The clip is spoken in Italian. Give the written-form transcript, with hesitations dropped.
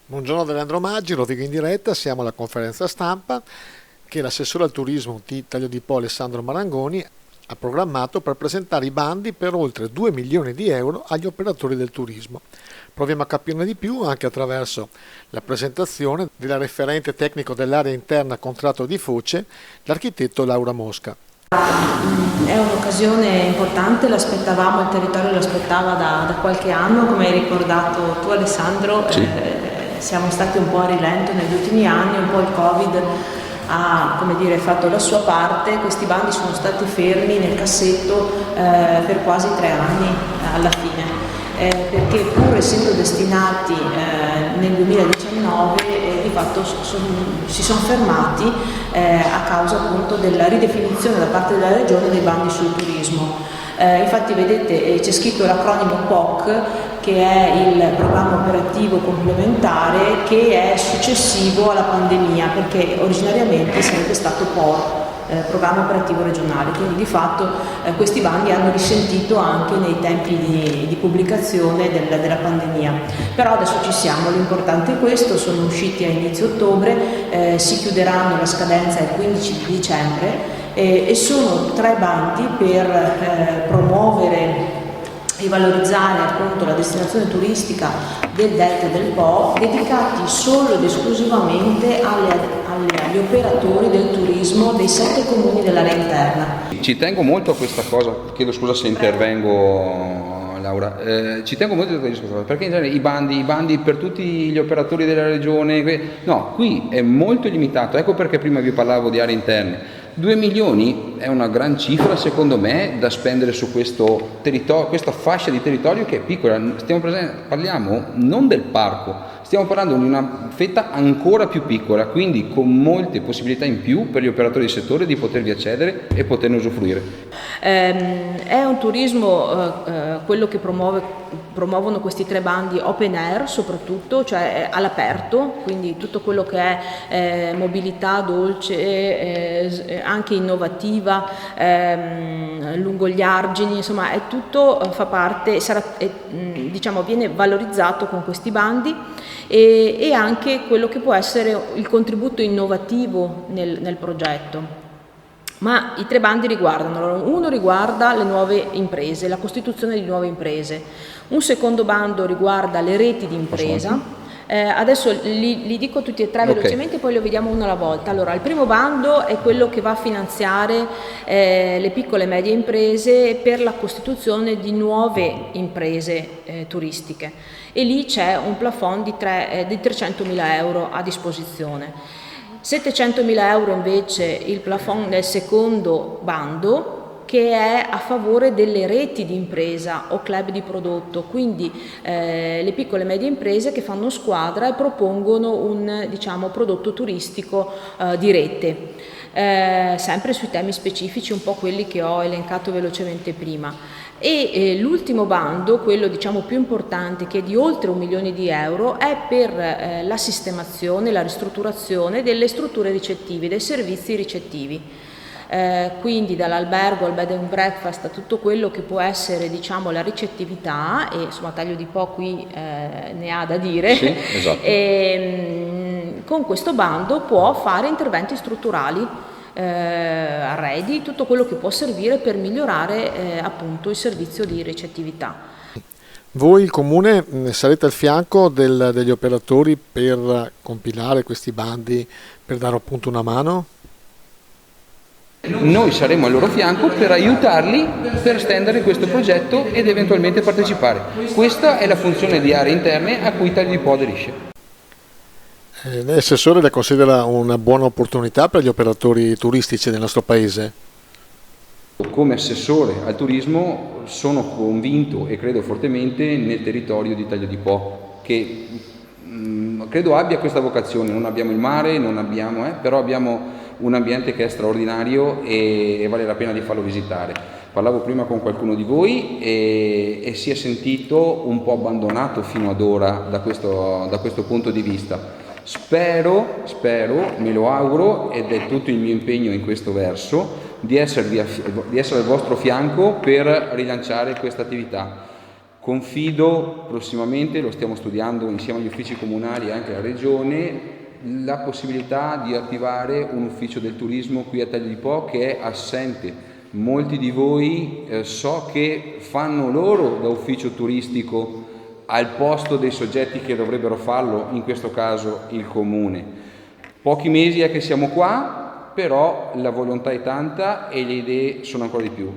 Buongiorno da Leandro Maggi, Rovigo in diretta, siamo alla conferenza stampa che l'assessore al turismo di Taglio di Po Alessandro Marangoni ha programmato per presentare i bandi per oltre 2 milioni di euro agli operatori del turismo. Proviamo a capirne di più anche attraverso la presentazione della referente tecnico dell'area interna contratto di Foce, l'architetto Laura Mosca. È un'occasione importante, l'aspettavamo, il territorio lo aspettava da qualche anno, come hai ricordato tu Alessandro. Sì. Siamo stati un po' a rilento negli ultimi anni, un po' il Covid ha fatto la sua parte, questi bandi sono stati fermi nel cassetto per quasi 3 anni alla fine. Perché pur essendo destinati nel 2019 di fatto si sono fermati a causa appunto della ridefinizione da parte della Regione dei bandi sul turismo. Infatti vedete c'è scritto l'acronimo POC, che è il programma operativo complementare che è successivo alla pandemia, perché originariamente sarebbe stato POR, programma operativo regionale, quindi di fatto questi bandi hanno risentito anche nei tempi di pubblicazione della pandemia. Però adesso ci siamo, l'importante è questo, sono usciti a inizio ottobre, si chiuderanno, la scadenza è il 15 di dicembre e sono 3 bandi per promuovere e valorizzare appunto la destinazione turistica del Delta del Po, dedicati solo ed esclusivamente agli operatori del turismo dei 7 comuni dell'area interna. Ci tengo molto a questa cosa, chiedo scusa se intervengo Laura, ci tengo molto a questa cosa perché in genere i bandi per tutti gli operatori della regione, no, qui è molto limitato, ecco perché prima vi parlavo di aree interne. 2 milioni è una gran cifra secondo me da spendere su questo territorio, questa fascia di territorio che è piccola. Parliamo non del parco, stiamo parlando di una fetta ancora più piccola, quindi con molte possibilità in più per gli operatori del settore di potervi accedere e poterne usufruire. È un turismo, quello che promuovono questi 3 bandi open air soprattutto, cioè all'aperto, quindi tutto quello che è mobilità dolce, anche innovativa, lungo gli argini, insomma è tutto, fa parte, viene valorizzato con questi bandi e anche quello che può essere il contributo innovativo nel progetto. Ma i 3 bandi riguardano, uno riguarda le nuove imprese, la costituzione di nuove imprese, un secondo bando riguarda le reti di impresa. Adesso li dico tutti e 3 velocemente, poi lo vediamo uno alla volta. Allora, il primo bando è quello che va a finanziare le piccole e medie imprese per la costituzione di nuove imprese turistiche e lì c'è un plafond di 300.000 euro a disposizione. 700.000 euro invece il plafond del secondo bando, che è a favore delle reti di impresa o club di prodotto, quindi le piccole e medie imprese che fanno squadra e propongono un prodotto turistico di rete, sempre sui temi specifici, un po' quelli che ho elencato velocemente prima. E l'ultimo bando, quello più importante, che è di oltre 1 milione di euro, è per la sistemazione, la ristrutturazione delle strutture ricettive, dei servizi ricettivi. Quindi dall'albergo al bed and breakfast a tutto quello che può essere la ricettività, e insomma Taglio di Po qui ne ha da dire. Sì, esatto. E, con questo bando può fare interventi strutturali, arredi, tutto quello che può servire per migliorare appunto il servizio di ricettività. Voi, il Comune, sarete al fianco degli operatori per compilare questi bandi, per dare appunto una mano? Noi saremo al loro fianco per aiutarli per stendere questo progetto ed eventualmente partecipare. Questa è la funzione di aree interne a cui Taglio di Po aderisce. L'assessore la considera una buona opportunità per gli operatori turistici del nostro paese? Come assessore al turismo sono convinto e credo fortemente nel territorio di Taglio di Po, che credo abbia questa vocazione. Non abbiamo il mare, però abbiamo un ambiente che è straordinario e vale la pena di farlo visitare. Parlavo prima con qualcuno di voi e si è sentito un po' abbandonato fino ad ora da questo punto di vista. Spero, me lo auguro ed è tutto il mio impegno in questo verso di essere al vostro fianco per rilanciare questa attività. Confido prossimamente, lo stiamo studiando insieme agli uffici comunali e anche alla Regione, la possibilità di attivare un ufficio del turismo qui a Taglio di Po che è assente. Molti di voi so che fanno loro da ufficio turistico al posto dei soggetti che dovrebbero farlo, in questo caso il Comune. Pochi mesi è che siamo qua, però la volontà è tanta e le idee sono ancora di più.